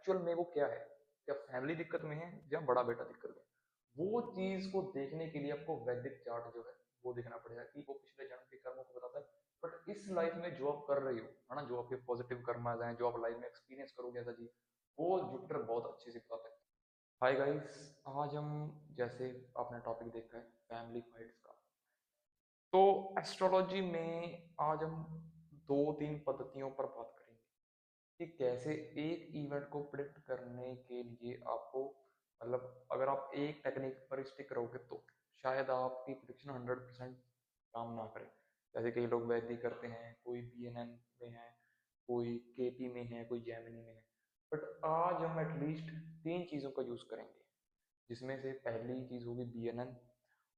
Actual में वो क्या है, क्या फैमिली दिक्कत में है या बड़ा बेटा दिक्कत में है। वो चीज को देखने के लिए आपको वैदिक चार्ट जो है वो देखना पड़ेगा कि वो पिछले जन्म के कर्मों को बताता है। बट इस लाइफ में जो आप कर रहे हो, है ना, जो आपके पॉजिटिव कर्माज हैं, जो आप लाइफ में एक्सपीरियंस करोगे ऐसा चीज, वो जुपिटर बहुत अच्छे से बताता है। हाय गाइस, आज हम, जैसे आपने टॉपिक देखा है, फैमिली फाइट्स का, तो एस्ट्रोलॉजी में आज हम दो तीन पद्धतियों पर बात करेंगे कि कैसे एक इवेंट को प्रिडिक्ट करने के लिए आपको, मतलब अगर आप एक टेक्निक पर स्टिक रहोगे तो शायद आपकी प्रिडिक्शन 100% काम ना करे। जैसे कई लोग वैदिक करते हैं, कोई बीएनएन में है, कोई केपी में है, कोई जेमिनी में है। बट आज हम एटलीस्ट तीन चीज़ों का यूज़ करेंगे, जिसमें से पहली चीज़ होगी बीएनएन,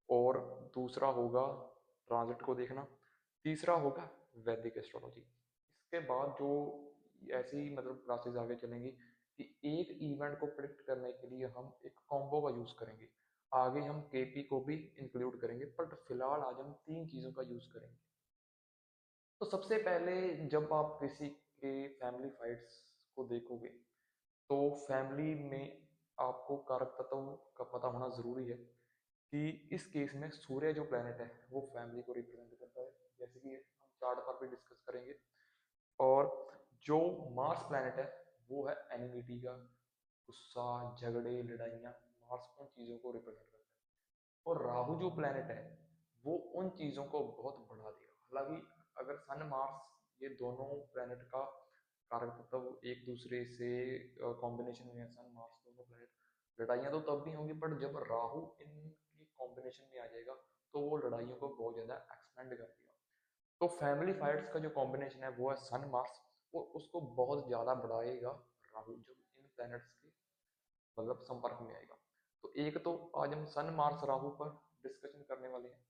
और दूसरा होगा ट्रांजिट को देखना, तीसरा होगा वैदिक एस्ट्रोलॉजी। इसके बाद जो ऐसी मतलब क्लासेस आगे चलेंगी कि एक इवेंट को प्रिडिक्ट करने के लिए हम एक कॉम्बो का यूज़ करेंगे। आगे हम केपी को भी इंक्लूड करेंगे, बट फिलहाल आज हम तीन चीज़ों का यूज़ करेंगे। तो सबसे पहले, जब आप किसी के फैमिली फाइट्स को देखोगे तो फैमिली में आपको कारक तत्व का पता होना ज़रूरी है कि इस केस में सूर्य जो प्लेनेट है वो फैमिली को रिप्रेजेंट करता है, जैसे कि हम चार्ट पर भी डिस्कस करेंगे। और जो मार्स प्लेनेट है वो है एनिमिटी का, गुस्सा, झगड़े, लड़ाइयाँ, मार्स उन चीज़ों को रिप्रेजेंट करता है। और राहु जो प्लेनेट है वो उन चीज़ों को बहुत बढ़ा देगा। हालांकि अगर सन मार्स, ये दोनों प्लेनेट का कारक तत्व एक दूसरे से कॉम्बिनेशन में है, सन मार्स दोनों प्लेनेट, लड़ाइयाँ तो तब भी होंगी, बट जब राहु इनकी कॉम्बिनेशन में आ जाएगा तो वो लड़ाइयों को बहुत ज़्यादा एक्सपेंड कर देगा। तो फैमिली फाइट्स का जो कॉम्बिनेशन है वो है सन मार्स, और उसको बहुत ज़्यादा बढ़ाएगा राहु, जब इन प्लैनेट्स के मतलब संपर्क में आएगा। तो एक तो आज हम सन मार्स राहु पर डिस्कशन करने वाले हैं।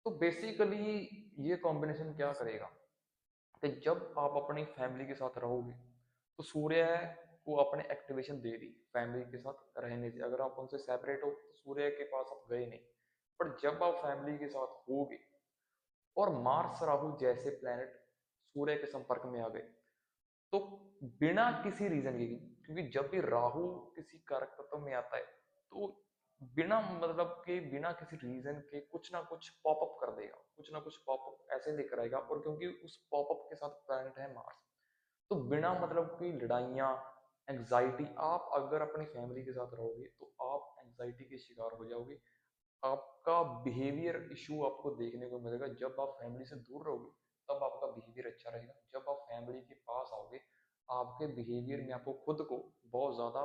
तो बेसिकली ये कॉम्बिनेशन क्या करेगा कि जब आप अपनी फैमिली के साथ रहोगे तो सूर्य को अपने एक्टिवेशन दे दी फैमिली के साथ रहने से। अगर आप उनसे सेपरेट हो तो सूर्य के पास आप गए नहीं, पर जब आप फैमिली के साथ होगे और मार्स राहु जैसे प्लैनेट सूर्य के संपर्क में आ गए, तो बिना किसी रीजन के, क्योंकि जब भी राहु किसी कारक तत्व में आता है तो बिना मतलब के, बिना किसी रीजन के कुछ ना कुछ पॉपअप कर देगा, कुछ ना कुछ पॉपअप ऐसे लेकर आएगा। और क्योंकि उस पॉपअप के साथ प्लैनेट है मार्स, तो बिना मतलब की लड़ाइयाँ, एंग्जाइटी, आप अगर अपनी फैमिली के साथ रहोगे तो आप एंग्जाइटी के शिकार हो जाओगे। आपका बिहेवियर इशू आपको देखने को मिलेगा। जब आप फैमिली से दूर रहोगे तब आपका बिहेवियर अच्छा रहेगा, जब आप फैमिली के पास आओगे आपके बिहेवियर में आपको खुद को बहुत ज़्यादा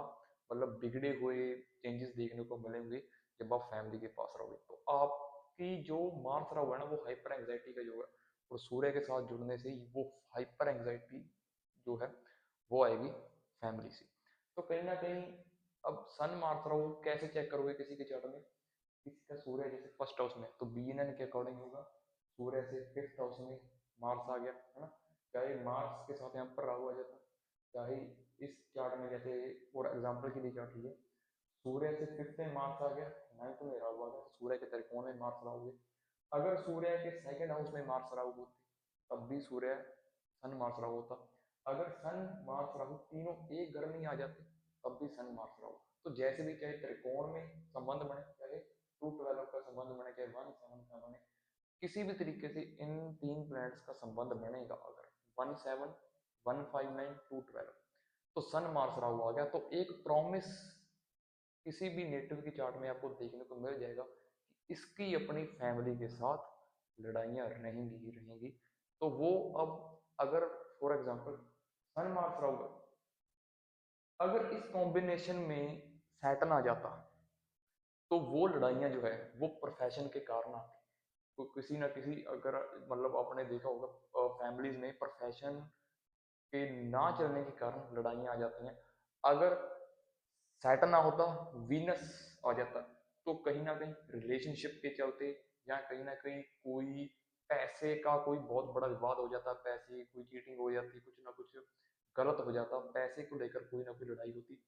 मतलब बिगड़े हुए चेंजेस देखने को मिलेंगे। जब आप फैमिली के पास रहोगे तो आपकी जो मार्स रहा हुआ है ना, वो हाइपर एंग्जाइटी का जो है, और सूर्य के साथ जुड़ने से ही वो हाइपर एंग्जाइटी जो है वो आएगी फैमिली से। तो कहीं ना कहीं, अब सन मार्स रहो कैसे चेक करोगे किसी के चार्ट में, किसी का सूर्य जैसे फर्स्ट हाउस में, तो बीएनएन के अकॉर्डिंग होगा सूर्य से फिफ्थ हाउस में मार्स आ गया, है ना। चाहे मार्स के साथ यहाँ पर राहु आ जाता, चाहे इस चार्ट में जैसे फॉर एग्जाम्पल के लिए चार्ट लिए, सूर्य से फिफ्थ में मार्स आ गया, नाइन्थ में राहु आ गया, सूर्य के त्रिकोण में मार्स राहु हुए। अगर सूर्य के सेकंड हाउस में मार्स राहु होते तब भी सूर्य सन मार्स राहु होता। अगर सन मार्स राहु तीनों एक घर में ही आ जाते तब भी सन मार्स राहु। तो जैसे भी, चाहे त्रिकोण में संबंध बने, चाहे 212 का संबंध बने, चाहे 17 का बने, किसी भी तरीके से इन तीन प्लैनेट्स का संबंध बनेगा। अगर 17, 159, 212, तो सन मार्स राहु आ गया, तो एक प्रॉमिस किसी भी नेटिव की चार्ट में आपको देखने को मिल जाएगा कि इसकी अपनी फैमिली के साथ लड़ाइयाँ रहेंगी ही रहेंगी। तो वो, अब अगर for example sun Mars Rahu, अगर इस कॉम्बिनेशन में सैटर्न आ जाता तो वो लड़ाइयाँ जो है वो प्रोफेशन के कारण आती। तो किसी ना किसी, अगर मतलब आपने देखा होगा फैमिलीज में प्रोफेशन के ना चलने के कारण लड़ाइयाँ आ जाती हैं। अगर सैटर्न ना होता, वीनस आ जाता, तो कहीं ना कहीं रिलेशनशिप के चलते, या कहीं ना कहीं कोई पैसे का कोई बहुत बड़ा विवाद हो जाता, पैसे कोई चीटिंग हो जाती, कुछ ना कुछ गलत हो जाता, पैसे को लेकर कोई ना कोई लड़ाई होती।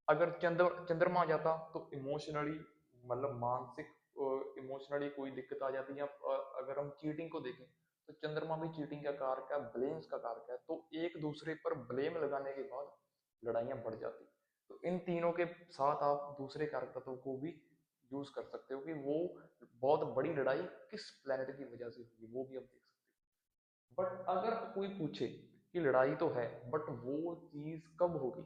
अगर चंद्रमा आ जाता तो इमोशनली, मतलब मानसिक इमोशनली कोई दिक्कत आ जाती है। या अगर हम चीटिंग को देखें तो चंद्रमा भी चीटिंग का कारक है, ब्लेम्स का कारक है। तो एक दूसरे पर ब्लेम लगाने के बाद लड़ाइयाँ बढ़ जाती। तो इन तीनों के साथ आप दूसरे कारक तत्वों को भी यूज कर सकते हो कि वो बहुत बड़ी लड़ाई किस प्लेनेट की वजह से होगी, वो भी आप देख सकते हो। बट अगर कोई पूछे कि लड़ाई तो है बट वो चीज कब होगी,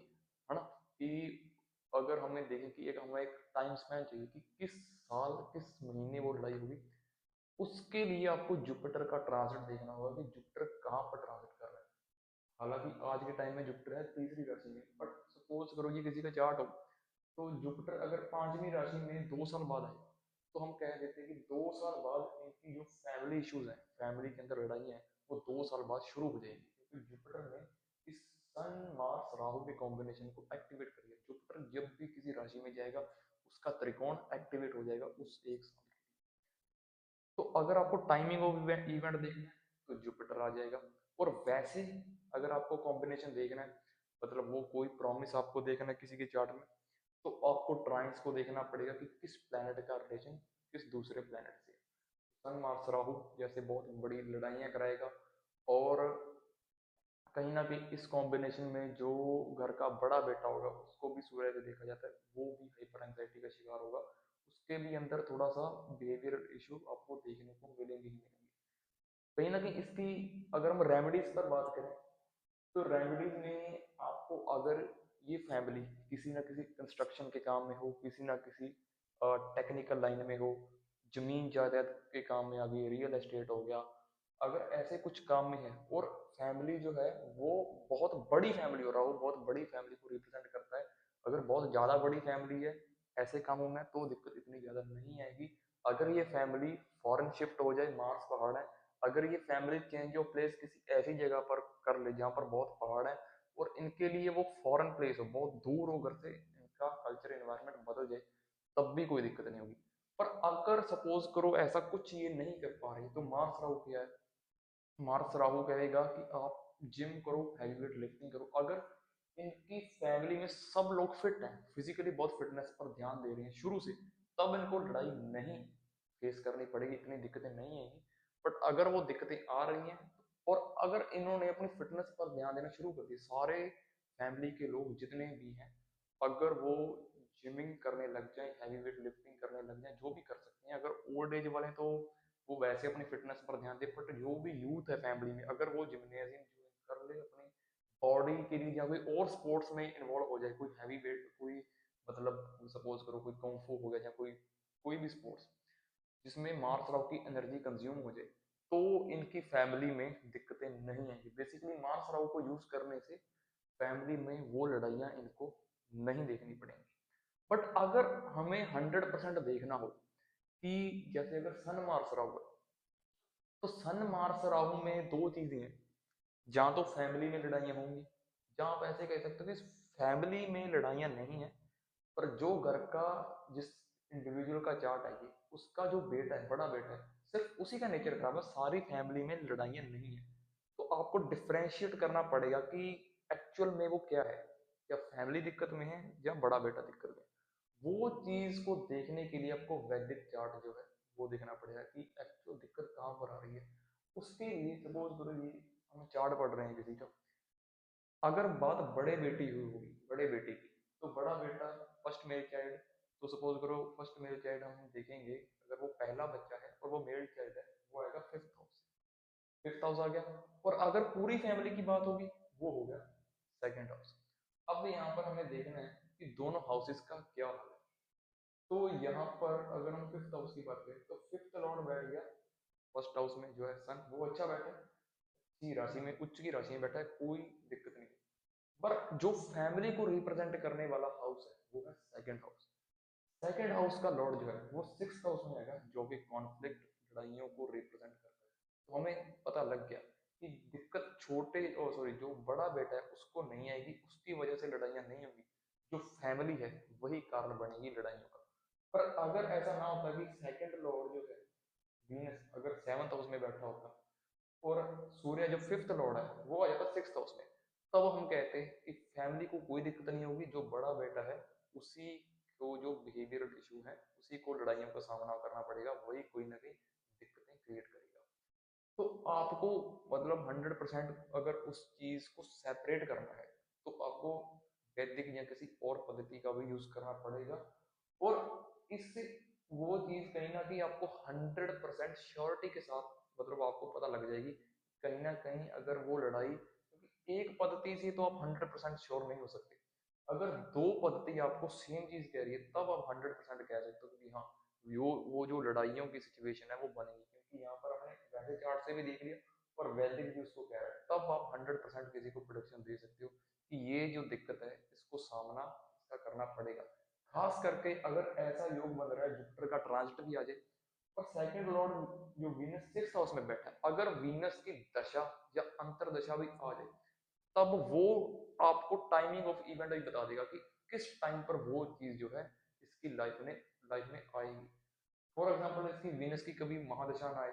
है ना, कि अगर हमें देखें कि एक हमें एक टाइम स्पैन चाहिए कि किस साल किस महीने वो लड़ाई होगी, उसके लिए आपको जुपिटर का ट्रांजिट देखना होगा कि जुपिटर कहाँ पर ट्रांजिट कर रहा है। हालांकि आज के टाइम में जुपिटर है तीसरी राशि में, बट सपोज करो ये किसी का चार्ट हो, तो जुपिटर अगर पांचवी राशि में 2 साल बाद आए, तो हम कह देते हैं कि 2 साल बाद इनकी जो फैमिली इश्यूज हैं, फैमिली के अंदर लड़ाइयाँ हैं, वो 2 साल बाद शुरू हो जाएगी, क्योंकि जुपिटर ने इस सन मार्स राहु के कॉम्बिनेशन को एक्टिवेट कर दिया। जुपिटर जब भी किसी राशि में जाएगा उसका त्रिकोण एक्टिवेट हो जाएगा उस एक साल। तो अगर आपको टाइमिंग ऑफ इवेंट देखना है तो जुपिटर आ जाएगा। और वैसे अगर आपको कॉम्बिनेशन देखना है, मतलब वो कोई प्रॉमिस आपको देखना है किसी के चार्ट में, तो आपको ट्राइंस को देखना पड़ेगा कि किस प्लैनेट का रिलेशन किस दूसरे प्लैनेट से। सन मार्स राहु जैसे बहुत बड़ी लड़ाइयाँ कराएगा, और कहीं ना कहीं इस कॉम्बिनेशन में जो घर का बड़ा बेटा होगा उसको भी सूर्य से देखा जाता है, वो भी हाइपर एंजाइटी का शिकार होगा, उसके भी अंदर थोड़ा सा बिहेवियरल इशू आपको देखने को मिलेंगे ही मिलेंगे। कहीं ना कहीं इसकी अगर हम रेमेडीज पर बात करें, तो रेमेडीज में आपको अगर ये फैमिली किसी ना किसी कंस्ट्रक्शन के काम में हो, किसी ना किसी टेक्निकल लाइन में हो, जमीन जायदाद के काम में, अभी रियल एस्टेट हो गया, अगर ऐसे कुछ काम में है, और फैमिली जो है वो बहुत बड़ी फैमिली हो रहा हो, बहुत बड़ी फैमिली को रिप्रेजेंट करता है, अगर बहुत ज्यादा बड़ी फैमिली है ऐसे कामों में, तो दिक्कत इतनी ज्यादा नहीं आएगी। अगर ये फैमिली फॉरेन शिफ्ट हो जाए, मार्स पहाड़ है, अगर ये फैमिली चेंज ऑफ प्लेस किसी ऐसी जगह पर कर ले जहाँ पर बहुत पहाड़ है, और इनके लिए वो फॉरेन प्लेस हो, बहुत दूर हो घर से, इनका कल्चर एनवायरनमेंट बदल जाए, तब भी कोई दिक्कत नहीं होगी। पर अगर सपोज करो ऐसा कुछ ये नहीं कर पा रही, तो मार्स राहु क्या है, मार्स राहु कहेगा कि आप जिम करो, हैवी वेट लिफ्टिंग करो। अगर इनकी फैमिली में सब लोग फिट हैं, फिजिकली बहुत फिटनेस पर ध्यान दे रहे हैं शुरू से, तब इनको लड़ाई नहीं फेस करनी पड़ेगी, इतनी दिक्कतें नहीं आएंगी। बट अगर वो दिक्कतें आ रही हैं, और अगर इन्होंने अपनी फिटनेस पर ध्यान देना शुरू कर दिया, सारे फैमिली के लोग जितने भी हैं, अगर वो जिमिंग करने लग जाए, हैवी वेट लिफ्टिंग करने लग जाए, जो भी कर सकते हैं, अगर ओल्ड एज वाले तो वो वैसे अपनी फिटनेस पर ध्यान दे, बट जो भी यूथ है फैमिली में, अगर वो जिम्नेजियम ज्वाइन कर ले अपनी बॉडी के लिए, या कोई और स्पोर्ट्स में इन्वॉल्व हो जाए, कोई हैवी वेट, कोई मतलब सपोज करो कोई कung हो गया, या कोई कोई भी स्पोर्ट्स जिसमें मार्स राव की एनर्जी कंज्यूम हो जाए, तो इनकी फैमिली में दिक्कतें नहीं आएंगी। बेसिकली मार्स राव को यूज करने से फैमिली में वो लड़ाइयाँ इनको नहीं देखनी पड़ेंगी। बट अगर हमें 100% देखना हो कि जैसे अगर सन मार्स राहु है, तो सन मार्स राहु में दो चीजें हैं, जहां तो फैमिली में लड़ाइयाँ होंगी, जहां आप ऐसे कह सकते हो कि फैमिली में लड़ाइयाँ नहीं है, पर जो घर का जिस इंडिविजुअल का चार्ट है ये, उसका जो बेटा है, बड़ा बेटा है, सिर्फ उसी का नेचर खराब है, सारी फैमिली में लड़ाइयाँ नहीं है। तो आपको डिफ्रेंशिएट करना पड़ेगा कि एक्चुअल में वो क्या है, या फैमिली दिक्कत में है या बड़ा बेटा दिक्कत में है। वो चीज को देखने के लिए आपको वैदिक चार्ट जो है वो देखना पड़ेगा कि एक्चुअल दिक्कत कहाँ पर आ रही है। उसके लिए सपोज करो ये हम चार्ट पढ़ रहे हैं किसी का, अगर बात बड़े बेटी हुई होगी, बड़े बेटे की, तो बड़ा बेटा फर्स्ट मेल चाइल्ड, तो सपोज करो फर्स्ट मेल चाइल्ड हम देखेंगे, अगर वो पहला बच्चा है और वो मेल चाइल्ड है, वो आएगा फिफ्थ हाउस, फिफ्थ हाउस आ गया। और अगर पूरी फैमिली की बात होगी, वो हो गया सेकंड हाउस। अब यहाँ पर हमें देखना है कि दोनों हाउसेस का क्या हाल है। तो यहाँ पर अगर हम फिफ्थ हाउस की बात करें, तो फिफ्थ लॉर्ड बैठ गया फर्स्ट हाउस में, जो है सन, वो अच्छा बैठा है, अच्छी राशि में, उच्च की राशि में बैठा है, कोई दिक्कत नहीं। पर जो फैमिली को रिप्रेजेंट करने वाला हाउस है वो है सेकंड हाउस। सेकंड हाउस का लॉर्ड जो है वो सिक्स्थ हाउस में आएगा, जो कि कॉन्फ्लिक्ट, लड़ाइयों को रिप्रेजेंट करता है। तो हमें पता लग गया कि दिक्कत छोटे, ओ सॉरी, जो बड़ा बेटा है उसको नहीं आएगी, उसकी वजह से लड़ाइयाँ नहीं होंगी, जो फैमिली है वही कारण बनेगी लड़ाइयों का। पर अगर ऐसा ना होता कि सेकंड लॉर्ड जो है वीनस अगर सेवंथ हाउस में बैठा होता, और सूर्य जो फिफ्थ लॉर्ड है वो आ जाता सिक्स्थ हाउस में, तब हम कहते हैं कि फैमिली को कोई दिक्कत नहीं होगी, जो बड़ा बेटा है उसी को जो बिहेवियरल इशू है, उसी को लड़ाइयों का सामना करना पड़ेगा, वही कोई ना कोई दिक्कतें क्रिएट करेगा। तो आपको मतलब 100% अगर उस चीज को सेपरेट करना है, तो आपको वैदिक या किसी और पद्धति का भी यूज करना पड़ेगा। और इससे वो चीज कहीं ना कहीं आपको 100% श्योरिटी के साथ मतलब आपको पता लग जाएगी कहीं ना कहीं अगर वो लड़ाई, क्योंकि एक पद्धति से तो आप 100% श्योर नहीं हो सकते। अगर दो पद्धति आपको सेम चीज कह रही है तब आप 100% कह सकते हो कि हाँ वो जो लड़ाइयों की सिचुएशन है वो बनेगी, क्योंकि यहाँ पर हमने वैसे चार्ट से भी देख लिया और वैदिक भी उसको कह रहा है, तब आप 100% किसी को प्रोडिक्शन दे सकते हो कि ये जो दिक्कत है इसको सामना इसका करना पड़ेगा। खास करके अगर ऐसा योग बन रहा है जुपिटर का ट्रांजिट भी आ जाए और सेकंड लॉर्ड जो वीनस 6th हाउस में बैठा है, अगर वीनस की दशा या अंतरदशा भी आ जाए तब वो आपको टाइमिंग ऑफ इवेंट भी बता देगा कि किस टाइम पर वो चीज जो है इसकी लाइफ में आएगी। फॉर एग्जाम्पल इसकी वीनस की कभी महादशा ना आए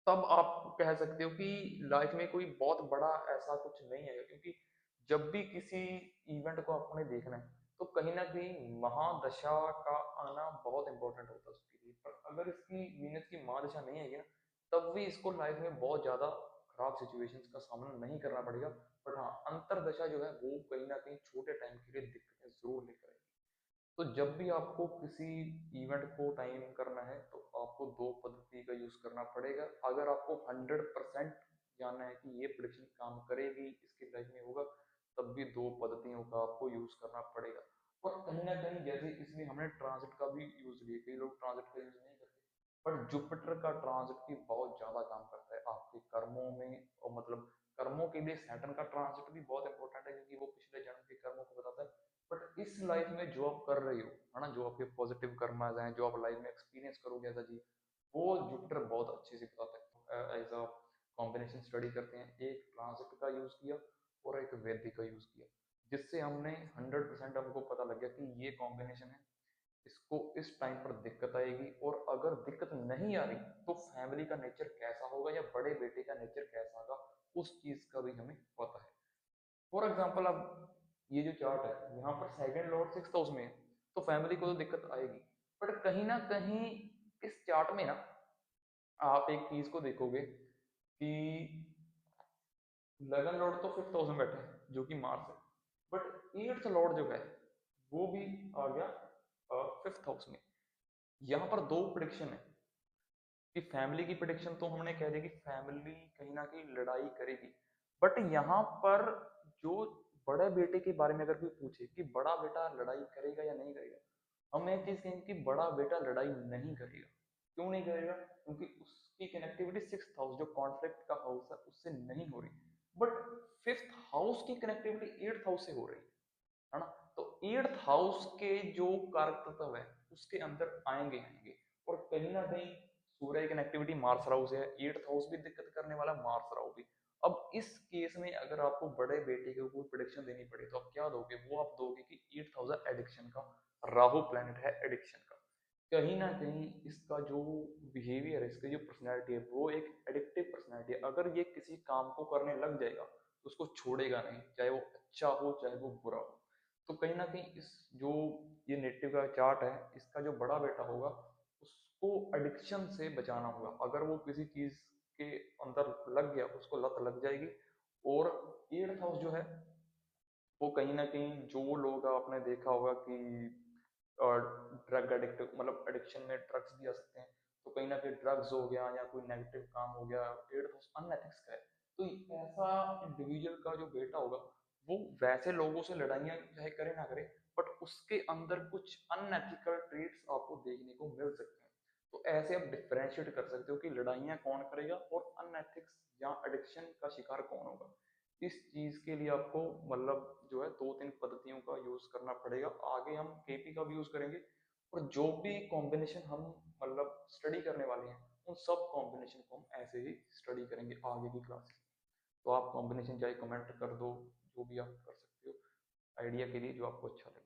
तब आप कह सकते हो कि लाइफ में कोई बहुत बड़ा ऐसा कुछ नहीं है, क्योंकि जब भी किसी इवेंट को आपने देखना है तो कहीं ना कहीं महादशा का आना बहुत इंपॉर्टेंट होता है उसके लिए। पर अगर इसकी वीनस की महादशा नहीं आएगी ना तब भी इसको लाइफ में बहुत ज्यादा खराब सिचुएशंस का सामना नहीं करना पड़ेगा। बट हाँ अंतरदशा जो है वो कहीं ना कहीं छोटे टाइम के लिए दिक्कतें जरूर लेकर आएगी। तो जब भी आपको किसी इवेंट को टाइम करना है तो आपको दो पद्धति का यूज करना पड़ेगा। अगर आपको 100% जानना है कि ये प्रिडिक्शन काम करेगी इसकी लाइफ में होगा तब भी दो पद्धतियों का आपको यूज करना पड़ेगा। और कहीं ना कहीं जैसे इसमें हमने ट्रांजिट का भी यूज लिया, कई लोग ट्रांजिट का यूज नहीं करते बट जुपिटर का ट्रांजिट भी बहुत ज्यादा काम करता है आपके कर्मों में। और मतलब कर्मों के लिए सैटर्न का ट्रांजिट भी बहुत इंपॉर्टेंट है क्योंकि वो पिछले जन्म के कर्मों को बताता है। बट इस लाइफ में जो आप कर रहे हो है ना, जो आपके पॉजिटिव कर्मास हैं जो आप लाइफ में एक्सपीरियंस करोगे ऐसा जी, वो जुपिटर बहुत अच्छे से बताता है। एज अ कॉम्बिनेशन स्टडी करते हैं, एक ट्रांजिट का यूज किया और एक वैदिक का यूज किया, जिससे हमने 100% हमको पता लग गया कि ये कॉम्बिनेशन है, इसको इस टाइम पर दिक्कत आएगी। और अगर दिक्कत नहीं आ रही तो फैमिली का नेचर कैसा होगा या बड़े बेटे का नेचर कैसा होगा उस चीज का भी हमें पता है। फॉर एग्जाम्पल अब ये जो चार्ट है यहाँ पर सेकंड लॉर्ड 6th हाउस में है तो फैमिली को तो दिक्कत आएगी। बट कहीं ना कहीं इस चार्ट में ना आप एक चीज को देखोगे कि लगन लॉर्ड तो 5th हाउस में बैठा है जो कि मार्स है, बट 8th लॉर्ड जो है वो भी आ गया 5th हाउस में। यहाँ पर दो प्रिडिक्शन है कि फैमिली की प्रिडिक्शन तो हमने कह दिया कि फैमिली कहीं ना कहीं लड़ाई करेगी। बट यहाँ पर जो बड़े बेटे के बारे में अगर कोई पूछे कि बड़ा बेटा लड़ाई करेगा या नहीं करेगा, हम एक चीज कहेंगे कि बड़ा बेटा लड़ाई नहीं करेगा। क्यों नहीं करेगा? क्योंकि उसकी कनेक्टिविटी 6th हाउस जो कॉन्फ्लिक्ट का हाउस है उससे नहीं हो रही। बट 5th हाउस की कनेक्टिविटी 8th हाउस से हो रही है ना। तो 8th हाउस के जो कारक तत्व है उसके अंदर आएंगे आएंगे। और कहीं ना कहीं सूर्य की कनेक्टिविटी मार्स राहु से है, 8th हाउस भी दिक्कत करने वाला, मार्स राहु भी। अब इस केस में अगर आपको बड़े बेटे के ऊपर प्रेडिक्शन देनी पड़े तो आप क्या दोगे? वो आप दोगे कि 8th हाउस है एडिक्शन का, राहु प्लैनेट है एडिक्शन का। कहीं ना कहीं इसका जो बिहेवियर है, इसकी जो पर्सनैलिटी है वो एक एडिक्टिव पर्सनैलिटी है। अगर ये किसी काम को करने लग जाएगा तो उसको छोड़ेगा नहीं, चाहे वो अच्छा हो चाहे वो बुरा हो। तो कहीं ना कहीं इस जो ये नेटिव का चार्ट है इसका जो बड़ा बेटा होगा उसको एडिक्शन से बचाना होगा। अगर वो किसी चीज के अंदर लग गया उसको लत लग जाएगी। और 8th हाउस जो है वो कहीं ना कहीं जो लोग आपने देखा होगा कि ड्रग एडिक्ट मतलब एडिक्शन में ड्रग्स भी आ सकते हैं। तो कहीं ना कहीं ड्रग्स हो गया या कोई नेगेटिव काम हो गया, 8th हाउस अनएथिक्स का है। तो ऐसा इंडिविजुअल का जो बेटा होगा वो वैसे लोगों से लड़ाइयाँ चाहे करे ना करे बट उसके अंदर कुछ अनएथिकल ट्रेट्स आपको देखने को मिल सकते हैं। तो ऐसे आप डिफरेंशिएट कर सकते हो कि लड़ाइयाँ कौन करेगा और अनएथिक्स या एडिक्शन का शिकार कौन होगा। इस चीज के लिए आपको मतलब जो है दो तीन पद्धतियों का यूज करना पड़ेगा। आगे हम केपी का भी यूज करेंगे और जो भी कॉम्बिनेशन हम मतलब स्टडी करने वाले हैं उन सब कॉम्बिनेशन को हम ऐसे ही स्टडी करेंगे आगे की क्लास। तो आप कॉम्बिनेशन चाहे कमेंट कर दो, जो भी आप कर सकते हो आइडिया के लिए जो आपको अच्छा लगे।